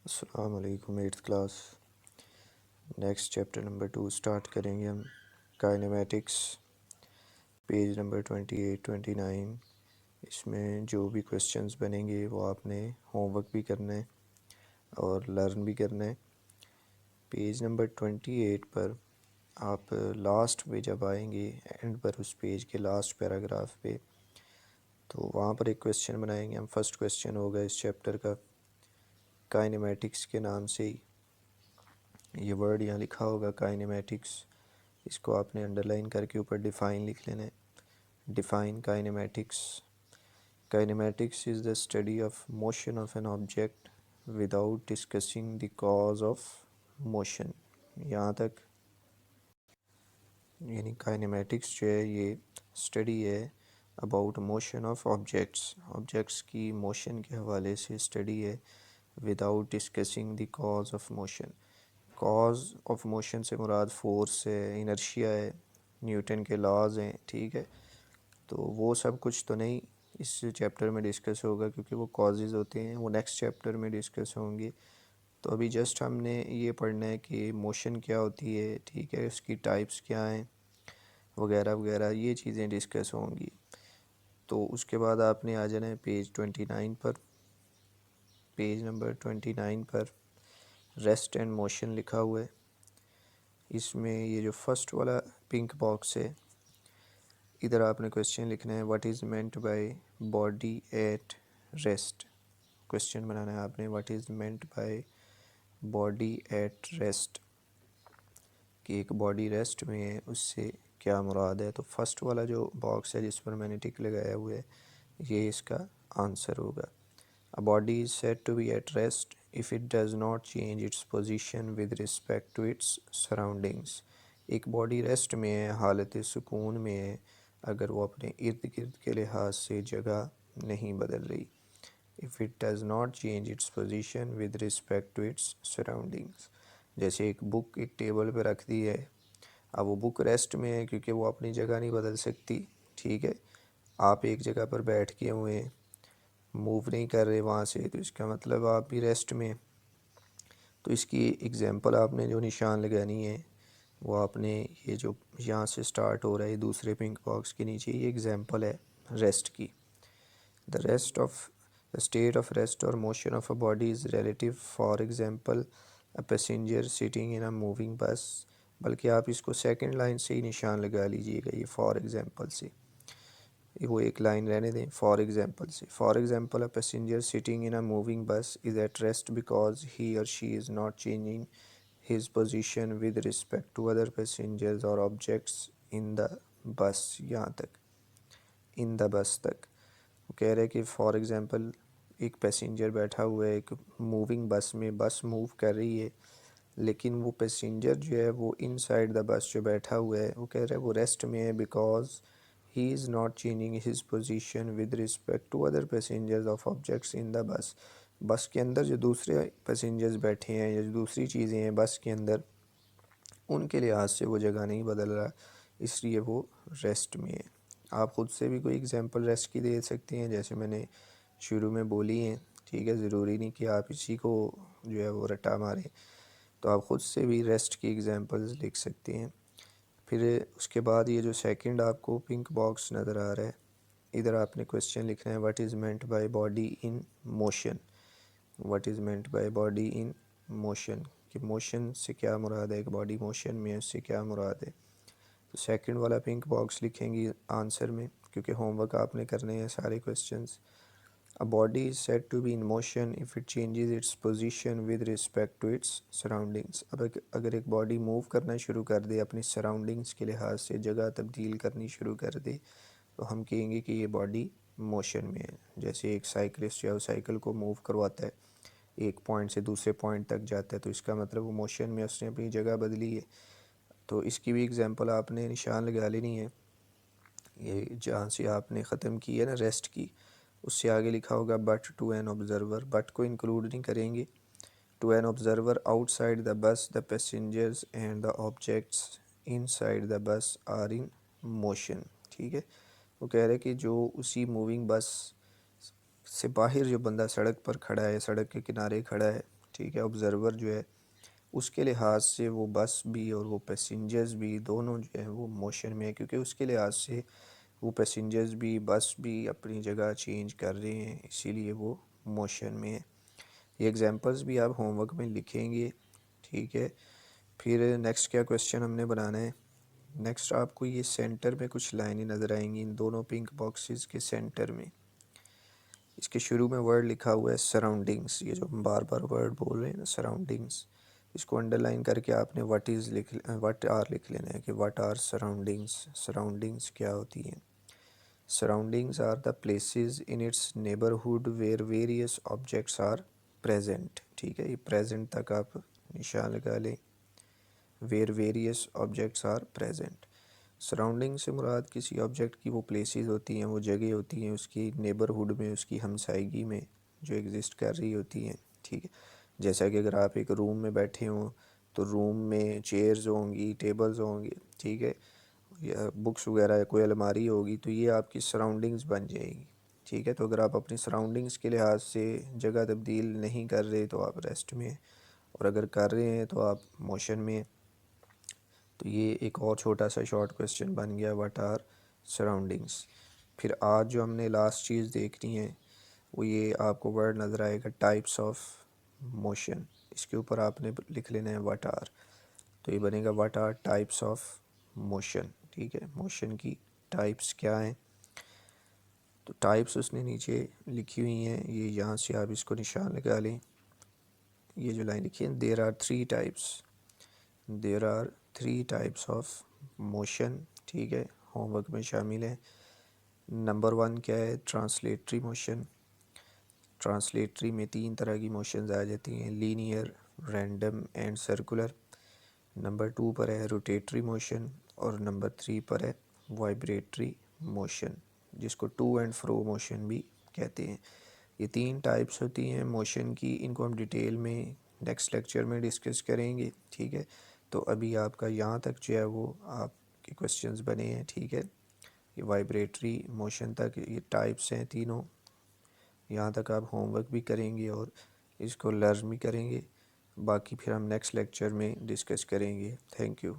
अस्सलाम वालेकुम। 8th class next chapter number 2 start करेंगे हम। Kinematics, page number 28-29। इसमें जो भी क्वेश्चंस बनेंगे वो आपने होमवर्क भी करना है और लर्न भी करना है। पेज नंबर 28 पर आप लास्ट पे जब आएंगे, एंड पर, उस पेज के लास्ट पैराग्राफ पे, तो वहाँ पर एक क्वेश्चन बनाएंगे हम। फर्स्ट क्वेश्चन होगा इस चैप्टर का, काइनेमेटिक्स के नाम से ही ये वर्ड यहाँ लिखा होगा काइनेमेटिक्स। इसको आपने अंडरलाइन करके ऊपर डिफ़ाइन लिख लेना है। Define kinematics. Kinematics is the study of motion of an object without discussing the cause of motion. यहाँ तक यानी काइनेमेटिक्स जो है ये स्टडी है about motion of objects. Objects की मोशन के हवाले से स्टडी है without discussing the cause of motion. Cause of motion से मुराद फोर्स है, इनर्शिया है, न्यूटन के लॉज हैं, ठीक है। तो वो सब कुछ तो नहीं इस चैप्टर में डिस्कस होगा, क्योंकि वो कॉजेज़ होते हैं, वो नेक्स्ट चैप्टर में डिस्कस होंगे। तो अभी जस्ट हमने ये पढ़ना है कि मोशन क्या होती है, ठीक है, उसकी टाइप्स क्या हैं, वगैरह वगैरह, ये चीज़ें डिस्कस होंगी। तो उसके बाद आपने आ जाना है पेज 29 पर। पेज नंबर 29 पर रेस्ट एंड मोशन लिखा हुआ है। इसमें ये जो फर्स्ट वाला पिंक बॉक्स है, इधर आपने क्वेश्चन लिखना है, what is meant by body at rest. Question बनाना है आपने, what is meant by body at rest, कि एक बॉडी रेस्ट में है, उससे क्या मुराद है। तो फर्स्ट वाला जो बॉक्स है जिस पर मैंने टिक लगाया हुआ है, ये इसका आंसर होगा। A body is said to be at rest if it does not change its position with respect to its surroundings. एक बॉडी रेस्ट में है, हालत सुकून में है, अगर वो अपने इर्द गिर्द के लिहाज से जगह नहीं बदल रही। If it does not change its position with respect to its surroundings. जैसे एक बुक एक टेबल पे रख दी है, अब वो बुक रेस्ट में है क्योंकि वो अपनी जगह नहीं बदल सकती, ठीक है। आप एक जगह पर बैठ के हुए हैं, मूव नहीं कर रहे वहाँ से, तो इसका मतलब आप भी रेस्ट में। तो इसकी एग्ज़ाम्पल आपने जो निशान लगानी है वो आपने, ये जो यहाँ से स्टार्ट हो रहा है दूसरे पिंक बॉक्स के नीचे, ये एग्ज़ाम्पल है रेस्ट की। द स्टेट ऑफ रेस्ट और motion of a body is relative. For example, a passenger sitting in a moving बस। बल्कि आप इसको सेकंड लाइन से ही निशान लगा लीजिएगा, ये फॉर एग्ज़ाम्पल से, वो एक लाइन रहने दें, फॉर एग्ज़ाम्पल से। For example, a passenger sitting in a moving bus is at rest because he or she is not changing his position with respect to other passengers or objects in the bus। यहाँ तक, इन the बस तक वो कह रहे हैं कि for example एक पैसेंजर बैठा हुआ है एक मूविंग बस में, बस मूव कर रही है, लेकिन वो पैसेंजर जो है वो इनसाइड द बस जो बैठा हुआ है, वो कह रहा है वो रेस्ट में है because he is not changing his position with respect to other passengers of objects in the bus. Bus के अंदर जो दूसरे पैसेंजर्स बैठे हैं या जो दूसरी चीज़ें हैं बस के अंदर, उनके लिहाज से वो जगह नहीं बदल रहा, इसलिए वो रेस्ट में है। आप ख़ुद से भी कोई एग्ज़ाम्पल रेस्ट की दे सकते हैं, जैसे मैंने शुरू में बोली हैं, ठीक है। ज़रूरी नहीं कि आप इसी को जो है वो रटा मारें, तो आप ख़ुद से भी रेस्ट की एग्ज़ाम्पल्स लिख सकते हैं। फिर उसके बाद ये जो सेकंड आपको पिंक बॉक्स नज़र आ रहा है, इधर आपने क्वेश्चन लिखना है, what is meant by body in motion. What is meant by body in motion, कि मोशन से क्या मुराद है, एक बॉडी मोशन में है उससे क्या मुराद है। तो सेकंड वाला पिंक बॉक्स लिखेंगे आंसर में, क्योंकि होमवर्क आपने करने हैं सारे questions. A body is said to be in motion if it changes its position with respect to its surroundings. अब अगर एक बॉडी मूव करना शुरू कर दे, अपनी सराउंडिंग्स के लिहाज से जगह तब्दील करनी शुरू कर दे, तो हम कहेंगे कि ये बॉडी मोशन में है। जैसे एक साइकिलिस्ट या साइकिल को मूव करवाता है, एक पॉइंट से दूसरे पॉइंट तक जाता है, तो इसका मतलब वो मोशन में, उसने अपनी जगह बदली है। तो इसकी भी एग्ज़ाम्पल आपने निशान लगा लेनी है। ये जहाँ से आपने ख़त्म की है ना रेस्ट की, उससे आगे लिखा होगा but to an observer. But को इंक्लूड नहीं करेंगे। To an observer outside the bus the passengers and the objects inside the bus are in motion, ठीक है। वो कह रहे कि जो उसी मूविंग बस से बाहर जो बंदा सड़क पर खड़ा है, सड़क के किनारे खड़ा है, ठीक है, ऑब्ज़र्वर जो है उसके लिहाज से वो बस भी और वो पैसेंजर्स भी दोनों जो है वो मोशन में है, क्योंकि उसके लिहाज से वो पैसेंजर्स भी बस भी अपनी जगह चेंज कर रहे हैं, इसीलिए वो मोशन में है। ये एग्जांपल्स भी आप होमवर्क में लिखेंगे, ठीक है। फिर नेक्स्ट क्या क्वेश्चन हमने बनाना है, नेक्स्ट आपको ये सेंटर में कुछ लाइनें नज़र आएंगी, इन दोनों पिंक बॉक्सेस के सेंटर में इसके शुरू में वर्ड लिखा हुआ है सराउंडिंग्स, ये जो हम बार बार वर्ड बोल रहे हैं ना सराउंडिंग्स, इसको अंडरलाइन करके आपने व्हाट आर लिख लेना है कि व्हाट आर सराउंडिंग्स। सराउंडिंग्स क्या होती हैं? Surroundings are the places in its neighbourhood where various objects are present, ठीक है, ये प्रेजेंट तक आप निशान लगा लें, where various objects are present. Surrounding से मुराद किसी ऑब्जेक्ट की वो प्लेसेस होती हैं, वो जगह होती हैं उसकी नेबरहुड में, उसकी हमसायगी में जो एग्जिस्ट कर रही होती हैं, ठीक है। जैसा कि अगर आप एक रूम में बैठे हों तो रूम में चेयर्स होंगी, टेबल्स होंगे, ठीक है, या बुक्स वगैरह या कोई अलमारी होगी, तो ये आपकी सराउंडिंग्स बन जाएगी, ठीक है। तो अगर आप अपनी सराउंडिंग्स के लिहाज से जगह तब्दील नहीं कर रहे तो आप रेस्ट में हैं, और अगर कर रहे हैं तो आप मोशन में हैं। तो ये एक और छोटा सा शॉर्ट क्वेश्चन बन गया, व्हाट आर सराउंडिंग्स। फिर आज जो हमने लास्ट चीज़ देखनी है वो ये आपको वर्ड नज़र आएगा टाइप्स ऑफ मोशन, इसके ऊपर आपने लिख लेना है व्हाट आर। तो ये बनेगा what are types of motion, ठीक है, मोशन की टाइप्स क्या हैं। तो टाइप्स उसने नीचे लिखी हुई हैं, ये यहाँ से आप इसको निशान लगा लें, ये जो लाइन लिखी है, there are three types of motion, ठीक है, होमवर्क में शामिल है। नंबर 1 क्या है? Translatory motion. ट्रांसलेटरी में 3 तरह की मोशंस आ जाती हैं, linear, random and circular. Number 2 पर है रोटेटरी मोशन, और नंबर 3 पर है वाइब्रेटरी मोशन, जिसको टू एंड फ्रो मोशन भी कहते हैं। ये 3 टाइप्स होती हैं मोशन की, इनको हम डिटेल में नेक्स्ट लेक्चर में डिस्कस करेंगे, ठीक है। तो अभी आपका यहाँ तक जो है वो आपके क्वेश्चंस बने हैं, ठीक है। ये वाइब्रेटरी मोशन तक ये टाइप्स हैं तीनों, यहाँ तक आप होमवर्क भी करेंगे और इसको लर्न भी करेंगे, बाकी फिर हम नेक्स्ट लेक्चर में डिस्कस करेंगे। Thank you.